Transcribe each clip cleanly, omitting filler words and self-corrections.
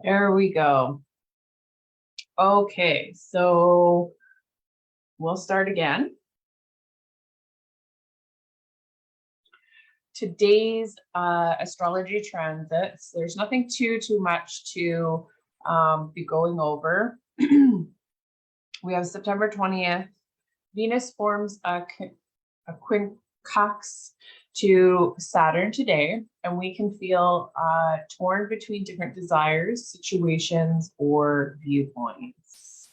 There we go. Okay, so we'll start again. Today's astrology transits, there's nothing too much to be going over. We have September 20th. Venus forms a quincunx to Saturn today, and we can feel torn between different desires, situations, or viewpoints.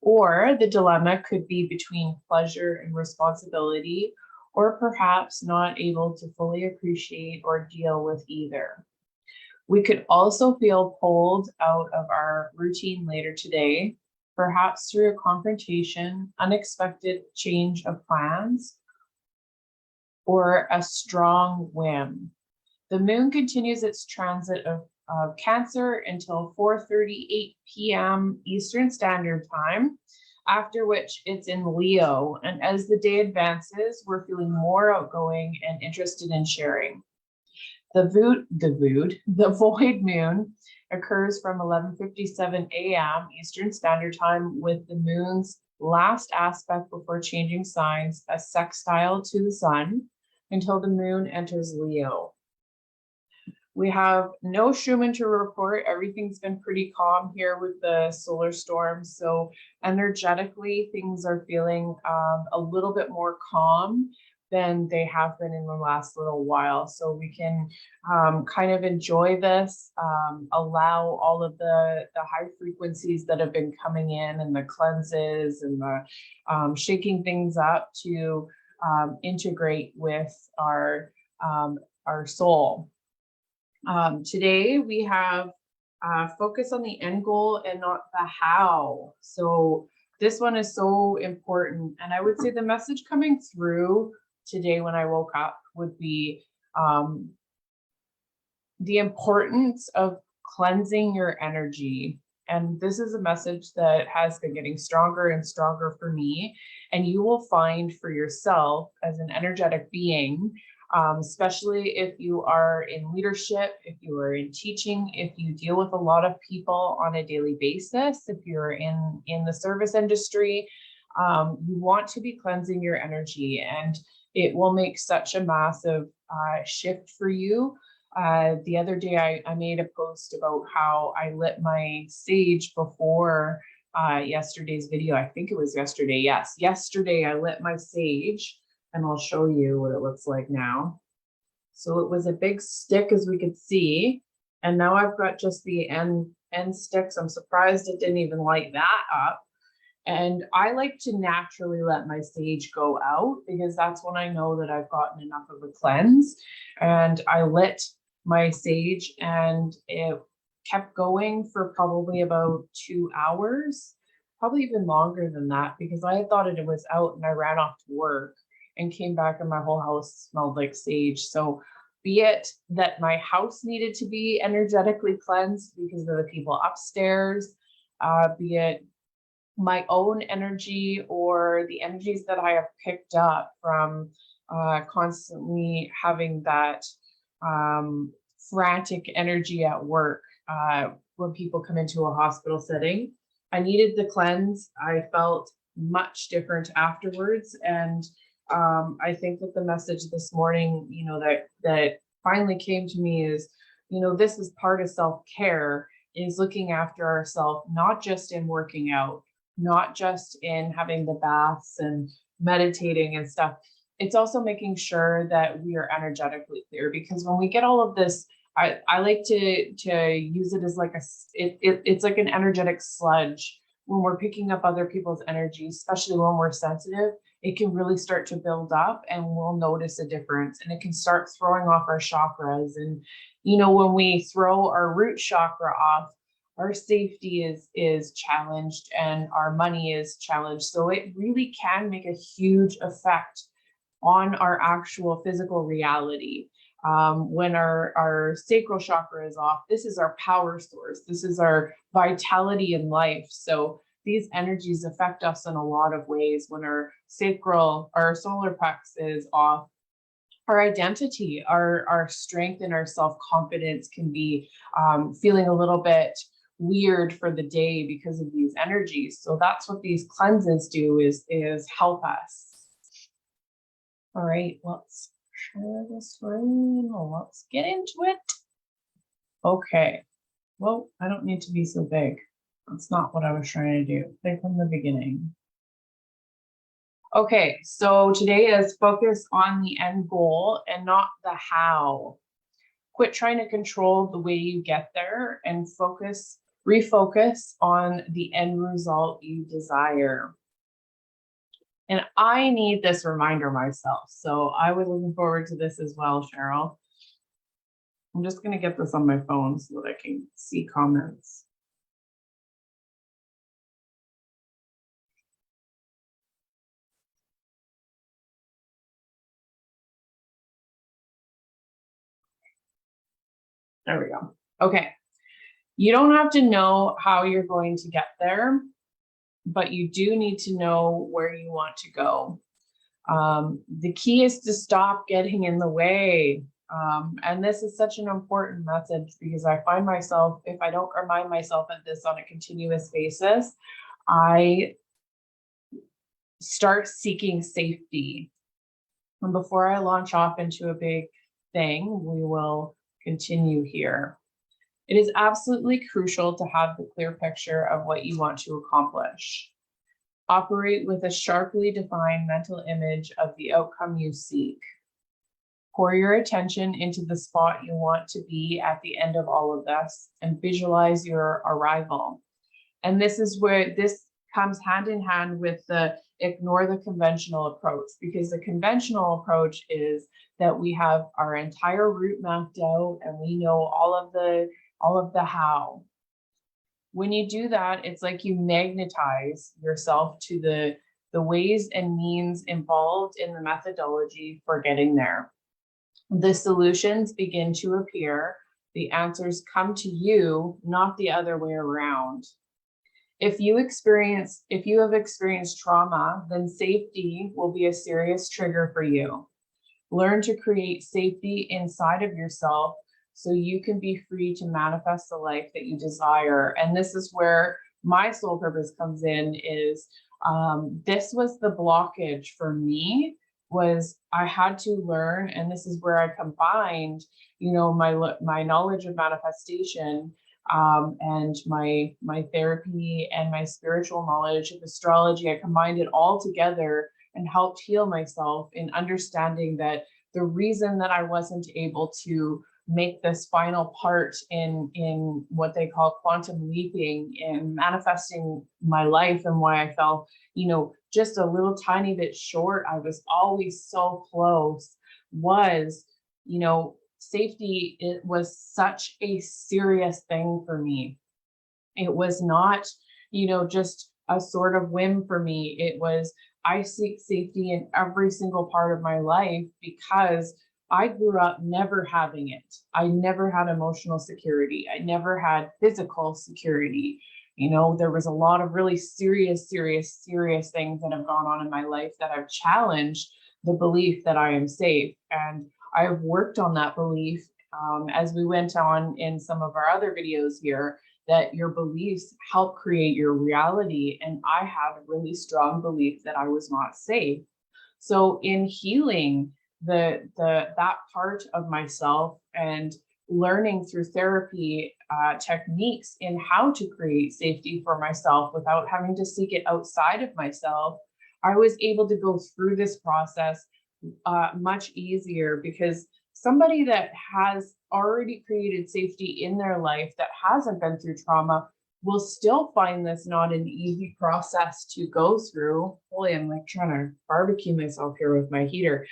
Or the dilemma could be between pleasure and responsibility, or perhaps not able to fully appreciate or deal with either. We could also feel pulled out of our routine later today, perhaps through a confrontation, unexpected change of plans, or a strong whim. The moon continues its transit of Cancer until 4:38 p.m. Eastern Standard Time, after which it's in Leo. And as the day advances, we're feeling more outgoing and interested in sharing. The void moon occurs from 11:57 a.m. Eastern Standard Time, with the moon's last aspect before changing signs, a sextile to the sun, until the moon enters Leo. We have no Schumann to report. Everything's been pretty calm here with the solar storm. So energetically, things are feeling a little bit more calm than they have been in the last little while. So we can kind of enjoy this, allow all of the high frequencies that have been coming in, and the cleanses and the shaking things up to integrate with our soul. Today we have focus on the end goal and not the how. So this one is so important. And I would say the message coming through today when I woke up would be the importance of cleansing your energy. And this is a message that has been getting stronger and stronger for me. And you will find for yourself as an energetic being, especially if you are in leadership, if you are in teaching, if you deal with a lot of people on a daily basis, if you're in the service industry, you want to be cleansing your energy, and it will make such a massive shift for you. The other day I made a post about how I lit my sage before yesterday's video. I think it was yesterday. Yes, yesterday I lit my sage, and I'll show you what it looks like now. So it was a big stick, as we could see, and now I've got just the end sticks. I'm surprised it didn't even light that up. And I like to naturally let my sage go out, because that's when I know that I've gotten enough of a cleanse. And I lit my sage, and it kept going for probably about 2 hours, probably even longer than that, because I had thought it was out and I ran off to work and came back and my whole house smelled like sage. So be it that my house needed to be energetically cleansed because of the people upstairs, be it my own energy or the energies that I have picked up from constantly having that frantic energy at work when people come into a hospital setting. I needed the cleanse. I felt much different afterwards. And I think that the message this morning, that finally came to me is, this is part of self-care, is looking after ourselves, not just in working out, not just in having the baths and meditating and stuff. It's also making sure that we are energetically clear, because when we get all of this, I like to use it as like it's like an energetic sludge. When we're picking up other people's energy, especially when we're sensitive, it can really start to build up, and we'll notice a difference, and it can start throwing off our chakras. And when we throw our root chakra off, our safety is challenged and our money is challenged. So it really can make a huge effect on our actual physical reality. When our sacral chakra is off, this is our power source. This is our vitality in life. So these energies affect us in a lot of ways. When our solar plex is off, our identity, our strength and our self-confidence can be feeling a little bit weird for the day because of these energies. So that's what these cleanses do, is help us. All right, let's share this screen. Let's get into it. Okay. Well, I don't need to be so big. That's not what I was trying to do. Play from the beginning. Okay, so today is focus on the end goal and not the how. Quit trying to control the way you get there and refocus on the end result you desire. And I need this reminder myself. So I was looking forward to this as well, Cheryl. I'm just going to get this on my phone so that I can see comments. There we go. Okay. You don't have to know how you're going to get there, but you do need to know where you want to go. The key is to stop getting in the way. And this is such an important message because I find myself, if I don't remind myself of this on a continuous basis, I start seeking safety. And before I launch off into a big thing, we will continue here. It is absolutely crucial to have the clear picture of what you want to accomplish. Operate with a sharply defined mental image of the outcome you seek. Pour your attention into the spot you want to be at the end of all of this and visualize your arrival. And this is where this comes hand in hand with the ignore the conventional approach, because the conventional approach is that we have our entire route mapped out and we know all of the how. When you do that, it's like you magnetize yourself to the ways and means involved in the methodology for getting there. The solutions begin to appear. The answers come to you, not the other way around. If you have experienced trauma, then safety will be a serious trigger for you. Learn to create safety inside of yourself so you can be free to manifest the life that you desire. And this is where my soul purpose comes in, is this was the blockage for me, was I had to learn, and this is where I combined, my knowledge of manifestation and my therapy and my spiritual knowledge of astrology. I combined it all together and helped heal myself in understanding that the reason that I wasn't able to make this final part in what they call quantum leaping and manifesting my life, and why I fell, just a little tiny bit short, I was always so close, was, safety. It was such a serious thing for me. It was not, just a sort of whim for me. It was, I seek safety in every single part of my life because I grew up never having it. I never had emotional security. I never had physical security. There was a lot of really serious things that have gone on in my life that have challenged the belief that I am safe. And I have worked on that belief as we went on in some of our other videos here, that your beliefs help create your reality. And I have a really strong belief that I was not safe. So in healing that part of myself and learning through therapy techniques in how to create safety for myself without having to seek it outside of myself, I was able to go through this process much easier, because somebody that has already created safety in their life that hasn't been through trauma will still find this not an easy process to go through. Holy, I'm like trying to barbecue myself here with my heater.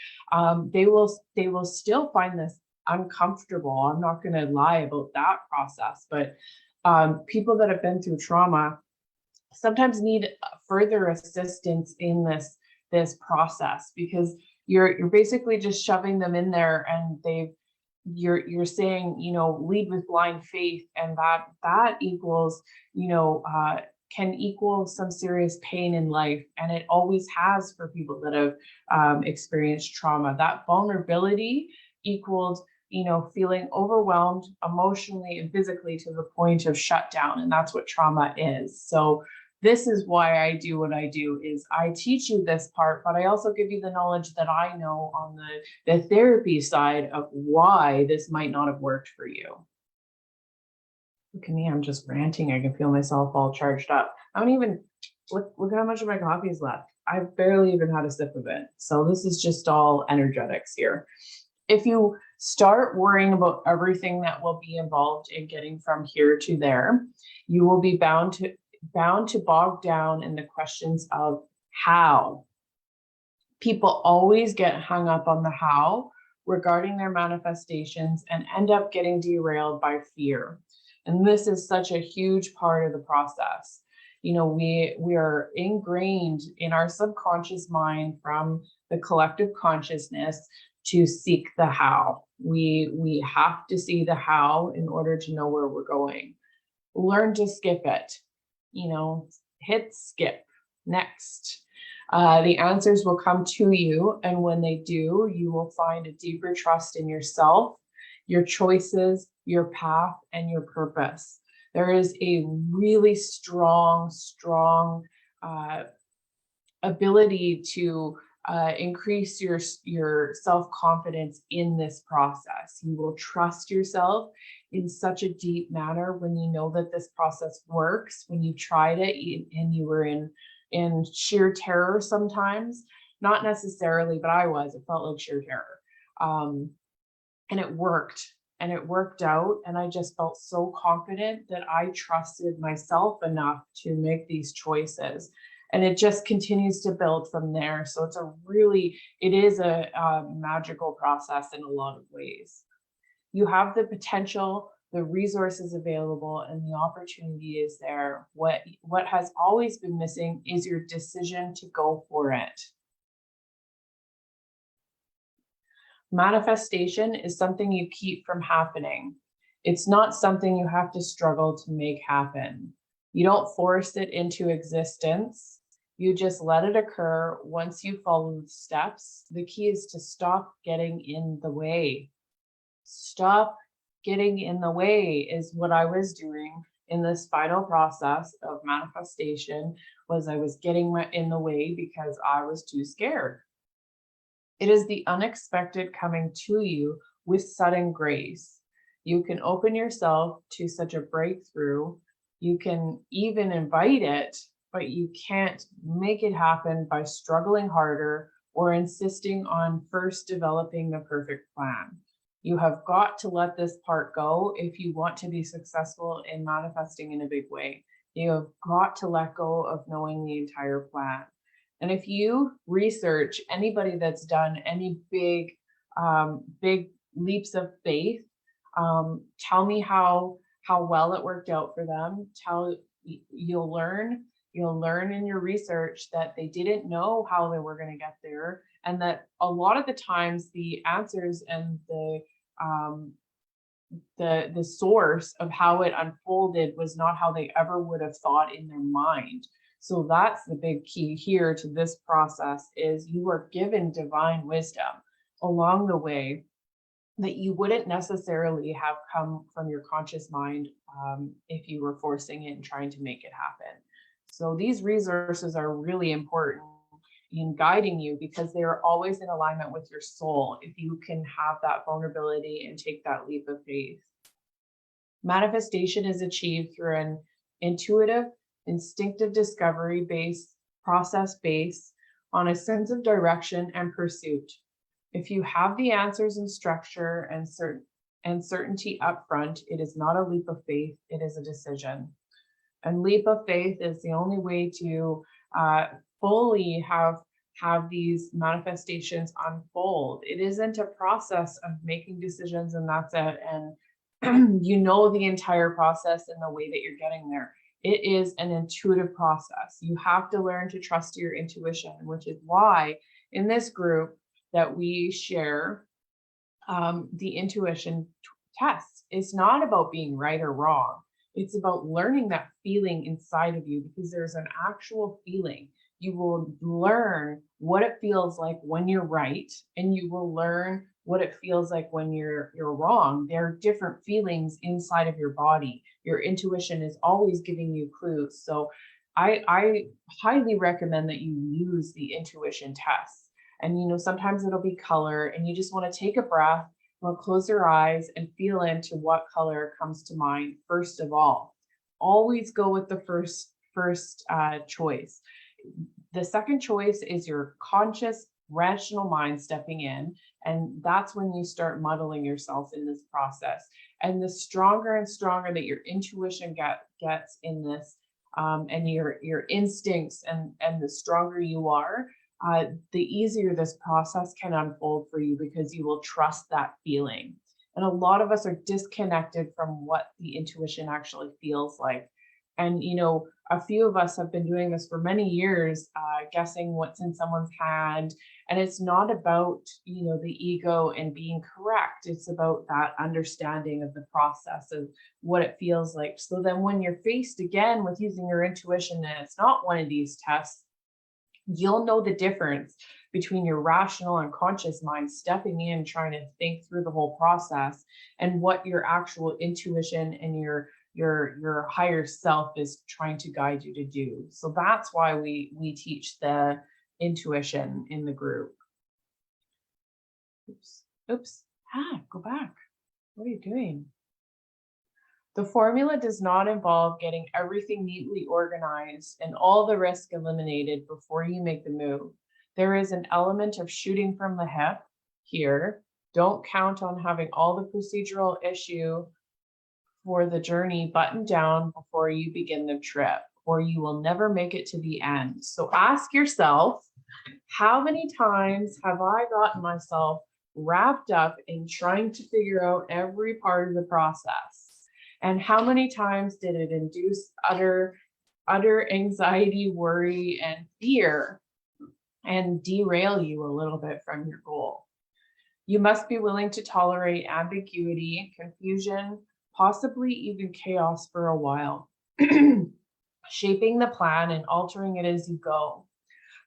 They will still find this uncomfortable. I'm not going to lie about that process, but people that have been through trauma sometimes need further assistance in this process, because you're basically just shoving them in there, and you're saying, lead with blind faith, and that equals, can equal some serious pain in life. And it always has for people that have experienced trauma. That vulnerability equals, feeling overwhelmed emotionally and physically to the point of shutdown. And that's what trauma is. So this is why I do what I do, is I teach you this part, but I also give you the knowledge that I know on the therapy side of why this might not have worked for you. Look at me, I'm just ranting. I can feel myself all charged up. I don't even, look at how much of my coffee is left. I've barely even had a sip of it. So this is just all energetics here. If you start worrying about everything that will be involved in getting from here to there, you will be bound to bog down in the questions of how. People always get hung up on the how regarding their manifestations and end up getting derailed by fear. And this is such a huge part of the process. We are ingrained in our subconscious mind from the collective consciousness to seek the how. We have to see the how in order to know where we're going. Learn to skip it. Hit skip. Next. The answers will come to you, and when they do, you will find a deeper trust in yourself, your choices, your path, and your purpose. There is a really strong ability to increase your self-confidence in this process. You will trust yourself in such a deep manner when you know that this process works. When you tried it and you were in sheer terror sometimes, not necessarily, but I was. It felt like sheer terror, and it worked. And it worked out, and I just felt so confident that I trusted myself enough to make these choices. And it just continues to build from there. So it is a magical process in a lot of ways. You have the potential, the resources available, and the opportunity is there. What has always been missing is your decision to go for it. Manifestation is something you keep from happening. It's not something you have to struggle to make happen. You don't force it into existence. You just let it occur once you follow the steps. The key is to stop getting in the way. Stop getting in the way is what I was doing in this final process of manifestation. Was I was getting in the way because I was too scared. It is the unexpected coming to you with sudden grace. You can open yourself to such a breakthrough. You can even invite it, but you can't make it happen by struggling harder or insisting on first developing the perfect plan. You have got to let this part go if you want to be successful in manifesting in a big way. You have got to let go of knowing the entire plan. And if you research anybody that's done any big leaps of faith, tell me how well it worked out for them. You'll learn in your research that they didn't know how they were going to get there, and that a lot of the times the answers and the source of how it unfolded was not how they ever would have thought in their mind. So that's the big key here to this process, is you are given divine wisdom along the way that you wouldn't necessarily have come from your conscious mind if you were forcing it and trying to make it happen. So these resources are really important in guiding you because they are always in alignment with your soul if you can have that vulnerability and take that leap of faith. Manifestation is achieved through an intuitive, instinctive discovery process based on a sense of direction and pursuit. If you have the answers and structure and certainty up front, it is not a leap of faith, it is a decision. And leap of faith is the only way to fully have these manifestations unfold. It isn't a process of making decisions and that's it, and you know the entire process and the way that you're getting there. It is an intuitive process. You have to learn to trust your intuition, which is why in this group that we share the intuition test. It's not about being right or wrong. It's about learning that feeling inside of you, because there's an actual feeling. You will learn what it feels like when you're right, and you will learn what it feels like when you're wrong. There are different feelings inside of your body. Your intuition is always giving you clues. So I highly recommend that you use the intuition tests. And sometimes it'll be color, and you just want to take a breath, close your eyes and feel into what color comes to mind first of all. Always go with the first choice. The second choice is your conscious, rational mind stepping in, and that's when you start muddling yourself in this process. And the stronger and stronger that your intuition gets in this, and your instincts, and the stronger you are, the easier this process can unfold for you, because you will trust that feeling. And a lot of us are disconnected from what the intuition actually feels like. And a few of us have been doing this for many years, guessing what's in someone's hand. And it's not about the ego and being correct. It's about that understanding of the process of what it feels like. So then when you're faced again with using your intuition, and it's not one of these tests, you'll know the difference between your rational and conscious mind stepping in, trying to think through the whole process, and what your actual intuition and your higher self is trying to guide you to do. So that's why we teach the intuition in the group. Oops. Go back. What are you doing? The formula does not involve getting everything neatly organized and all the risk eliminated before you make the move. There is an element of shooting from the hip here. Don't count on having all the procedural issue for the journey buttoned down before you begin the trip, or you will never make it to the end. So ask yourself, how many times have I gotten myself wrapped up in trying to figure out every part of the process? And how many times did it induce utter anxiety, worry, and fear, and derail you a little bit from your goal? You must be willing to tolerate ambiguity, confusion, possibly even chaos for a while, shaping the plan and altering it as you go.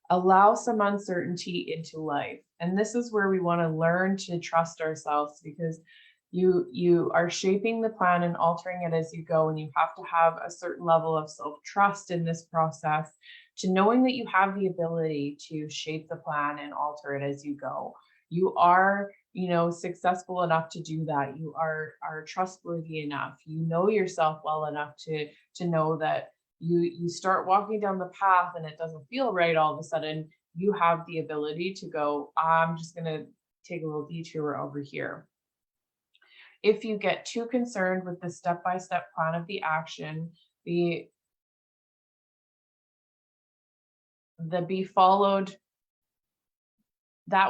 Allow some uncertainty into life. And this is where we want to learn to trust ourselves, because you are shaping the plan and altering it as you go, and you have to have a certain level of self-trust in this process, to knowing that you have the ability to shape the plan and alter it as you go. You are successful enough to do that. You are trustworthy enough. You know yourself well enough to know that you start walking down the path and it doesn't feel right all of a sudden. You have the ability to go, I'm just going to take a little detour over here. If you get too concerned with the step-by-step plan of the action, that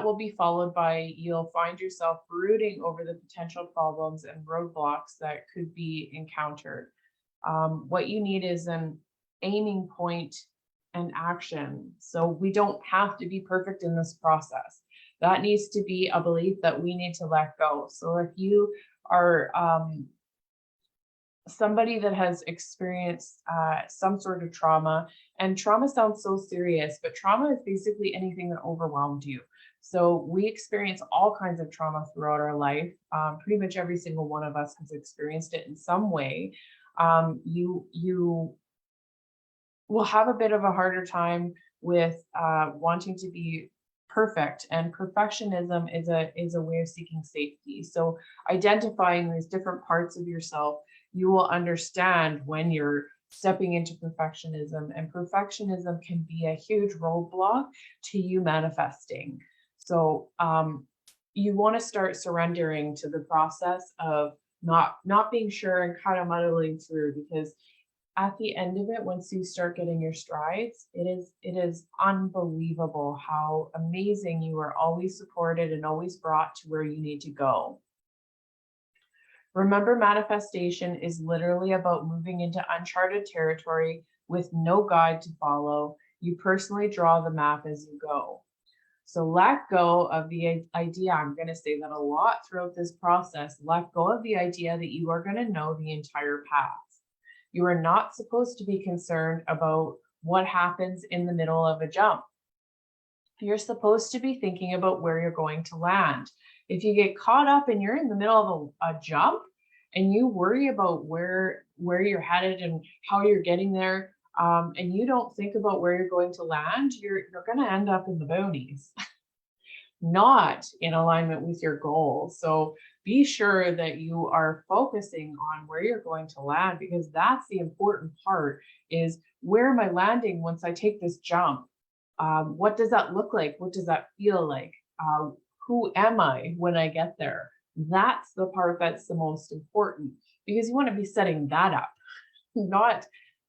will be followed by, you'll find yourself brooding over the potential problems and roadblocks that could be encountered. What you need is an aiming point and action. So we don't have to be perfect in this process. That needs to be a belief that we need to let go. So if you are somebody that has experienced some sort of trauma, and trauma sounds so serious, but trauma is basically anything that overwhelmed you. So we experience all kinds of trauma throughout our life. Pretty much every single one of us has experienced it in some way. You will have a bit of a harder time with wanting to be perfect, and perfectionism is a way of seeking safety. So identifying these different parts of yourself, you will understand when you're stepping into perfectionism, and perfectionism can be a huge roadblock to you manifesting. So you want to start surrendering to the process of not being sure and kind of muddling through, because at the end of it, once you start getting your strides, it is unbelievable how amazing you are always supported and always brought to where you need to go. Remember, manifestation is literally about moving into uncharted territory with no guide to follow. You personally draw the map as you go. So let go of the idea. I'm going to say that a lot throughout this process. Let go of the idea that you are going to know the entire path. You are not supposed to be concerned about what happens in the middle of a jump. You're supposed to be thinking about where you're going to land. If you get caught up and you're in the middle of a jump and you worry about where you're headed and how you're getting there, and you don't think about where you're going to land, you're going to end up in the boonies, not in alignment with your goals. So be sure that you are focusing on where you're going to land, because that's the important part, is where am I landing once I take this jump? What does that look like? What does that feel like? Who am I when I get there? That's the part that's the most important, because you want to be setting that up, not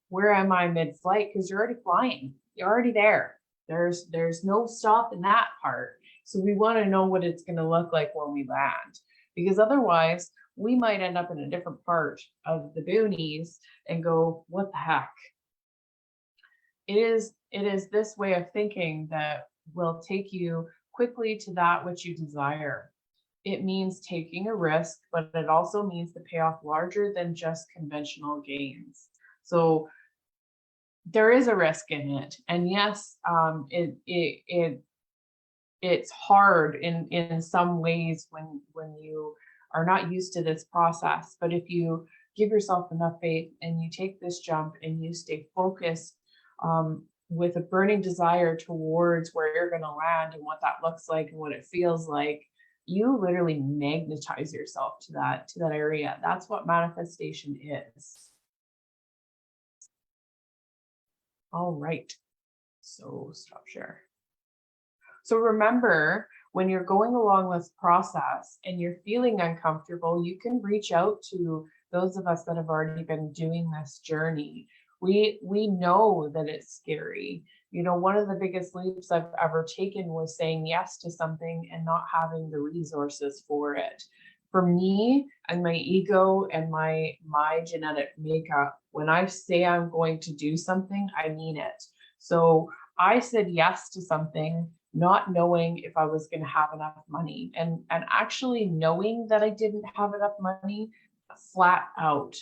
where am I mid-flight, because you're already flying. You're already there. There's no stop in that part. So we want to know what it's going to look like when we land, because otherwise we might end up in a different part of the boonies and go, what the heck? It is this way of thinking that will take you quickly to that which you desire. It means taking a risk, but it also means the payoff larger than just conventional gains. So there is a risk in it, and yes, it's hard in some ways when you are not used to this process. But if you give yourself enough faith and you take this jump and you stay focused, with a burning desire towards where you're going to land and what that looks like and what it feels like, you literally magnetize yourself to that area. That's what manifestation is. All right. So stop share. So remember, when you're going along this process and you're feeling uncomfortable, you can reach out to those of us that have already been doing this journey. We know that it's scary. You know, one of the biggest leaps I've ever taken was saying yes to something and not having the resources for it. For me and my ego and my genetic makeup, when I say I'm going to do something, I mean it. So I said yes to something, not knowing if I was going to have enough money, and actually knowing that I didn't have enough money flat out.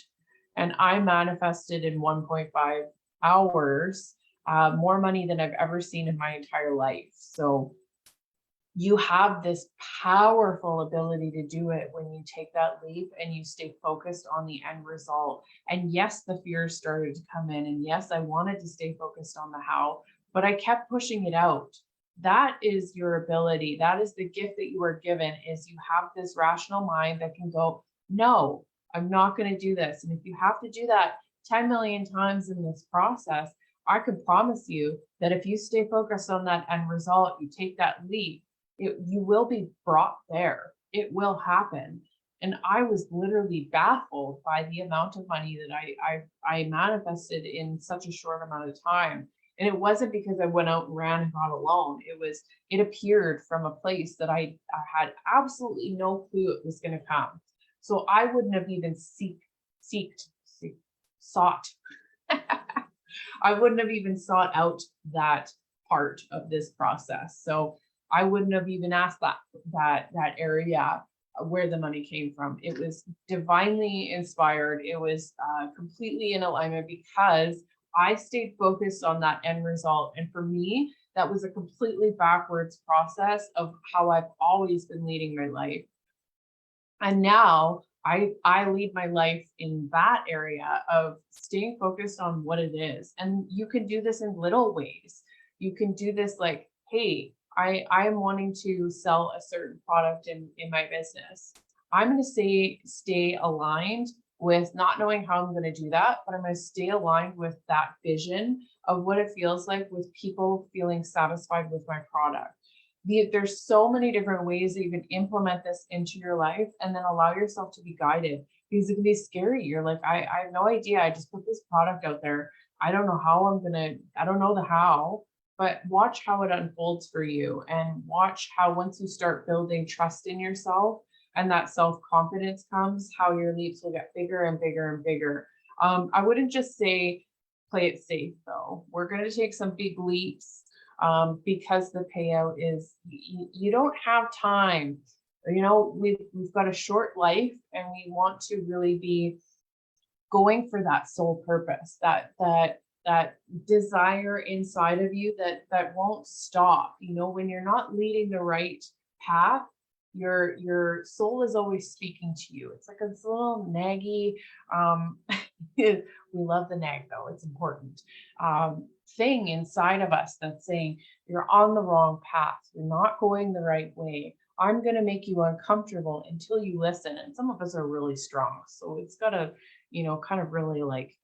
And I manifested in 1.5 hours more money than I've ever seen in my entire life. So you have this powerful ability to do it when you take that leap and you stay focused on the end result. And yes, the fears started to come in. And yes, I wanted to stay focused on the how, but I kept pushing it out. That is your ability. That is the gift that you are given, is you have this rational mind that can go, no, I'm not going to do this. And if you have to do that 10 million times in this process, I can promise you that if you stay focused on that end result, you take that leap, you will be brought there. It will happen. And I was literally baffled by the amount of money that I manifested in such a short amount of time. And it wasn't because I went out and ran and got a loan. It appeared from a place that I had absolutely no clue it was going to come. So I wouldn't have even sought. I wouldn't have even sought out that part of this process. So I wouldn't have even asked that area where the money came from. It was divinely inspired. It was completely in alignment because I stayed focused on that end result. And for me, that was a completely backwards process of how I've always been leading my life. And now I lead my life in that area of staying focused on what it is. And you can do this in little ways. You can do this like, hey, I am wanting to sell a certain product in my business. I'm going to stay aligned with not knowing how I'm going to do that, but I'm going to stay aligned with that vision of what it feels like with people feeling satisfied with my product. There's so many different ways that you can implement this into your life and then allow yourself to be guided, because it can be scary. You're like, I have no idea. I just put this product out there. I don't know how I don't know the how, but watch how it unfolds for you, and watch how once you start building trust in yourself and that self-confidence comes, how your leaps will get bigger and bigger and bigger. I wouldn't just say play it safe though. We're going to take some big leaps because the payout is, you don't have time. You know, we've got a short life and we want to really be going for that soul purpose, that desire inside of you that won't stop. You know, when you're not leading the right path, your soul is always speaking to you. It's like a little naggy, we love the nag though, it's important, thing inside of us that's saying you're on the wrong path, you're not going the right way, I'm going to make you uncomfortable until you listen. And some of us are really strong, so it's got to, you know, kind of really like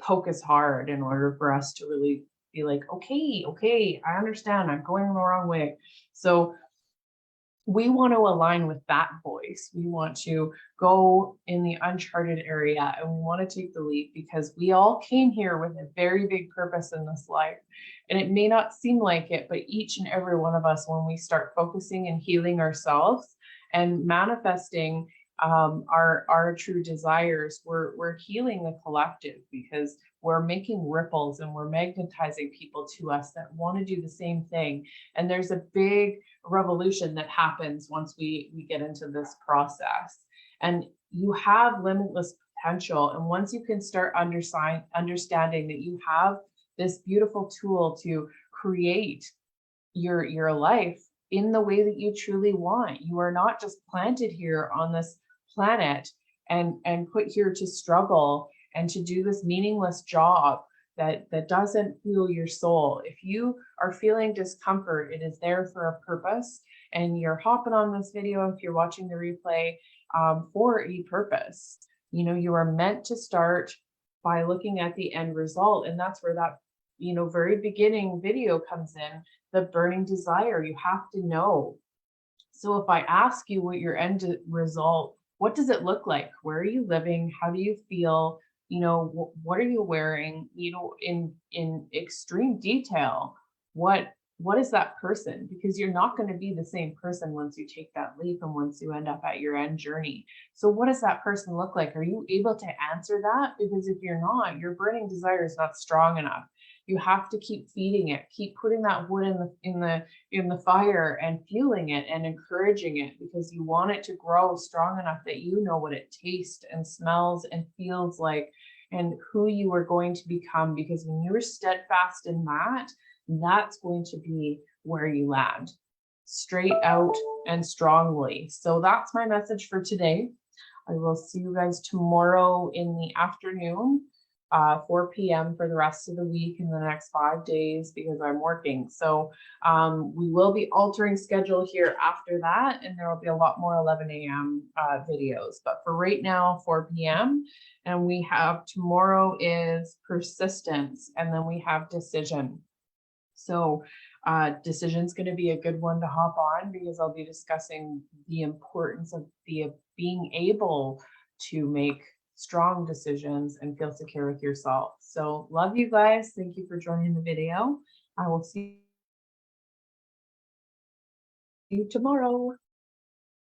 poke us hard in order for us to really be like, okay, I understand, I'm going the wrong way. So we want to align with that voice. We want to go in the uncharted area, and we want to take the leap because we all came here with a very big purpose in this life. And it may not seem like it, but each and every one of us, when we start focusing and healing ourselves and manifesting our true desires, we're healing the collective, because we're making ripples and we're magnetizing people to us that want to do the same thing. And there's a big revolution that happens once we get into this process. And you have limitless potential. And once you can start understanding that you have this beautiful tool to create your life in the way that you truly want. You are not just planted here on this planet and put here to struggle and to do this meaningless job that doesn't fuel your soul. If you are feeling discomfort, it is there for a purpose. And you're hopping on this video, if you're watching the replay, for a purpose. You know, you are meant to start by looking at the end result. And that's where that, you know, very beginning video comes in, the burning desire. You have to know. So if I ask you what your end result, what does it look like? Where are you living? How do you feel? You know, what are you wearing? You know, in extreme detail, what is that person? Because you're not going to be the same person once you take that leap and once you end up at your end journey. So what does that person look like? Are you able to answer that? Because if you're not, your burning desire is not strong enough. You have to keep feeding it, keep putting that wood in the fire and fueling it and encouraging it, because you want it to grow strong enough that you know what it tastes and smells and feels like and who you are going to become. Because when you're steadfast in that, that's going to be where you land, straight out and strongly. So that's my message for today. I will see you guys tomorrow in the afternoon, 4 p.m. for the rest of the week in the next 5 days, because I'm working. So we will be altering schedule here after that, and there will be a lot more 11 a.m. Videos. But for right now, 4 p.m. And we have tomorrow is persistence, and then we have decision. So decision is going to be a good one to hop on, because I'll be discussing the importance of being able to make strong decisions and feel secure with yourself. So love you guys. Thank you for joining the video. I will see you tomorrow.